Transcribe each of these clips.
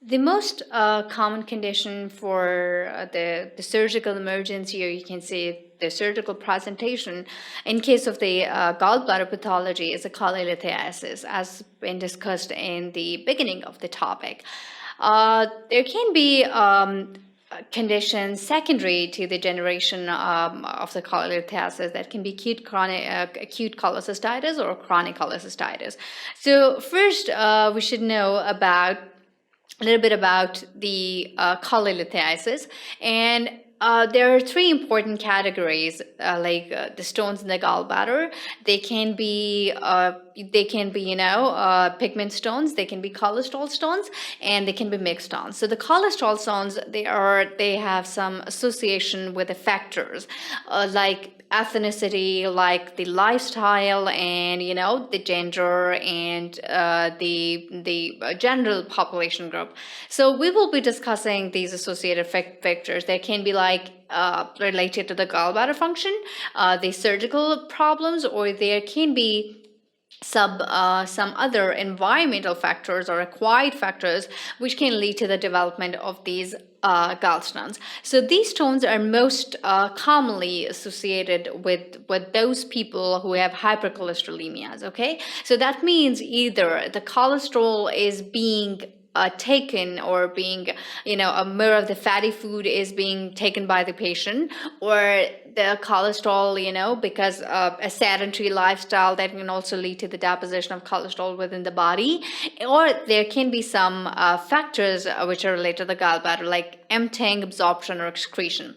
The most common condition for the surgical emergency, or you can say the surgical presentation, in case of the gallbladder pathology, is a cholelithiasis, as been discussed in the beginning of the topic. There can be conditions secondary to the generation of the cholelithiasis that can be acute cholecystitis or chronic cholecystitis. So first, we should know about a little bit about the cholelithiasis, and there are three important categories, the stones in the gallbladder. They can be pigment stones. They can be cholesterol stones, and they can be mixed stones. So the cholesterol stones, they have some association with the factors like ethnicity, like the lifestyle, and the gender, and the general population group. So we will be discussing these associated factors. They can be related to the gallbladder function, the surgical problems, or there can be some other environmental factors or acquired factors which can lead to the development of these gallstones. So these stones are most commonly associated with those people who have hypercholesterolemias. Okay, so that means either the cholesterol is being taken, or being, more of the fatty food is being taken by the patient, or the cholesterol, because of a sedentary lifestyle that can also lead to the deposition of cholesterol within the body, or there can be some factors which are related to the gallbladder, like emptying, absorption, or excretion.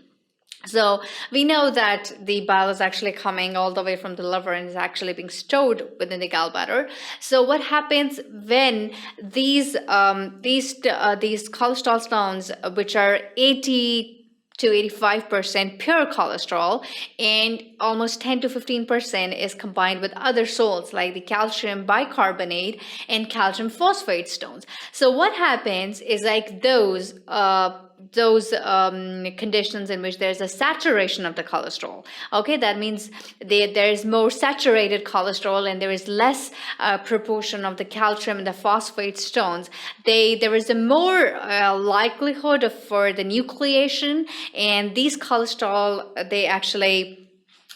So we know that the bile is actually coming all the way from the liver and is actually being stored within the gallbladder. So what happens when these cholesterol stones, which are 80 to 85% pure cholesterol, and almost 10 to 15% is combined with other salts like the calcium bicarbonate and calcium phosphate stones. So what happens is those conditions in which there's a saturation of the cholesterol. Okay, that means there is more saturated cholesterol and there is less proportion of the calcium and the phosphate stones. There is a more likelihood for the nucleation, and these cholesterol,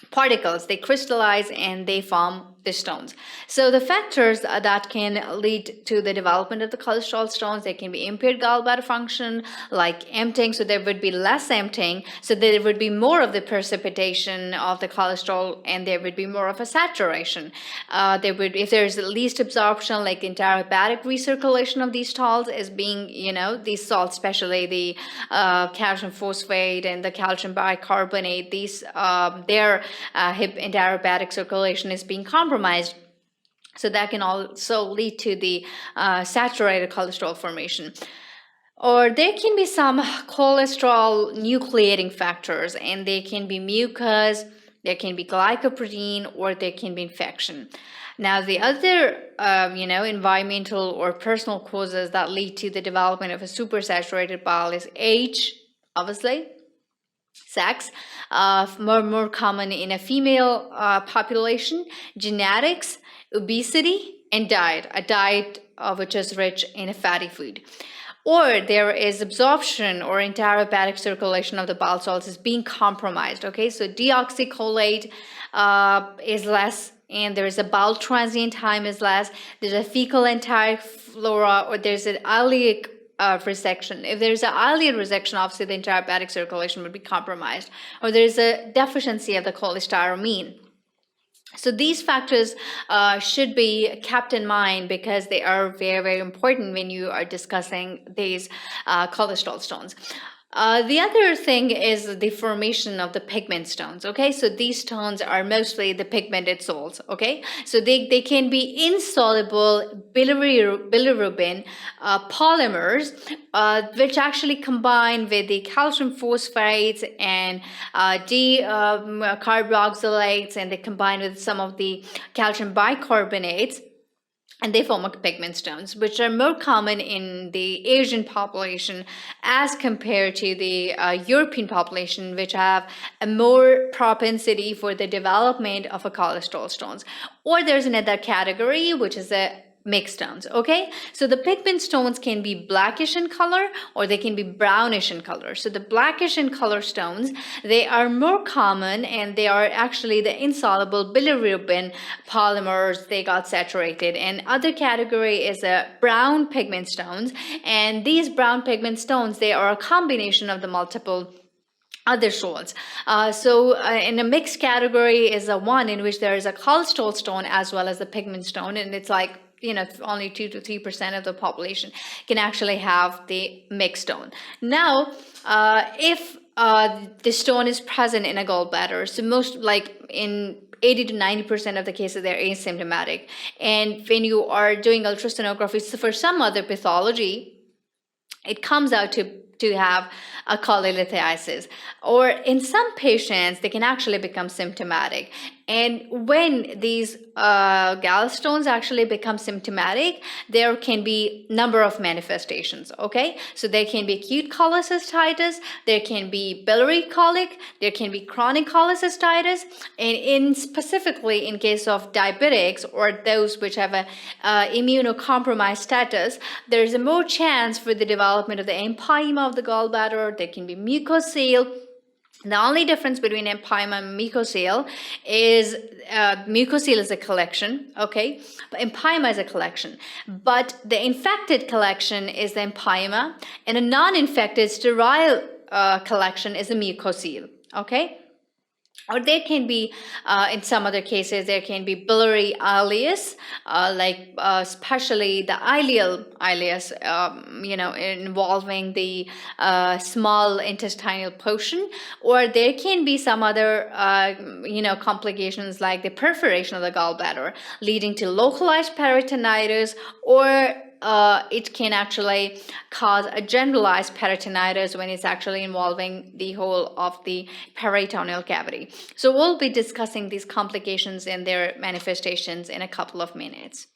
particles, they crystallize and they form the stones. So the factors that can lead to the development of the cholesterol stones, they can be impaired gallbladder function, like emptying, so there would be less emptying, so there would be more of the precipitation of the cholesterol, and there would be more of a saturation. If there's least absorption, like intrahepatic recirculation of these salts is being, these salts, especially the calcium phosphate and the calcium bicarbonate, their intrahepatic circulation is being compromised. So that can also lead to the saturated cholesterol formation. Or there can be some cholesterol nucleating factors, and they can be mucus, there can be glycoprotein, or there can be infection. Now, the other, environmental or personal causes that lead to the development of a supersaturated bile is age, obviously, sex, more common in a female population, genetics, obesity, and diet, a diet which is rich in fatty food. Or there is absorption or intrahepatic circulation of the bile salts is being compromised. Okay, so deoxycholate is less, and there is a bile transient time is less. There's a fecal enteric flora, or there's an ileic resection. If there's an ileal resection, obviously the intrahepatic circulation would be compromised, or there's a deficiency of the cholestyramine. So these factors should be kept in mind because they are very, very important when you are discussing these cholesterol stones. The other thing is the formation of the pigment stones. Okay, so these stones are mostly the pigmented salts. Okay, so they can be insoluble bilirubin polymers, which actually combine with the calcium phosphates and carboxylates, and they combine with some of the calcium bicarbonates, and they form pigment stones, which are more common in the Asian population as compared to the European population, which have a more propensity for the development of a cholesterol stones. Or there's another category, which is a mixed stones. Okay, so the pigment stones can be blackish in color or they can be brownish in color. So the blackish in color stones, they are more common, and they are actually the insoluble bilirubin polymers. They got saturated. And other category is brown pigment stones, and these brown pigment stones, they are a combination of the multiple other salts. In a mixed category is a one in which there is a cholesterol stone as well as a pigment stone, and it's like, only 2 to 3% of the population can actually have the mixed stone. Now, if the stone is present in a gallbladder, so most, like in 80 to 90% of the cases, they're asymptomatic. And when you are doing ultrasonography, so for some other pathology, it comes out to have a cholelithiasis, or in some patients they can actually become symptomatic. And when these gallstones actually become symptomatic, there can be number of manifestations. Okay, so there can be acute cholecystitis, there can be biliary colic, there can be chronic cholecystitis, and in specifically in case of diabetics or those which have a immunocompromised status, there is a more chance for the development of the empyema of the gallbladder. There can be mucocele. The only difference between empyema and mucocele is mucocele is a collection, okay? But empyema is a collection. But the infected collection is the empyema, and a non-infected sterile collection is a mucocele, okay? Or there can be, in some other cases, there can be biliary ileus, especially the ileus, involving the small intestinal portion. Or there can be some other, complications like the perforation of the gallbladder, leading to localized peritonitis, or it can actually cause a generalized peritonitis when it's actually involving the whole of the peritoneal cavity. So we'll be discussing these complications and their manifestations in a couple of minutes.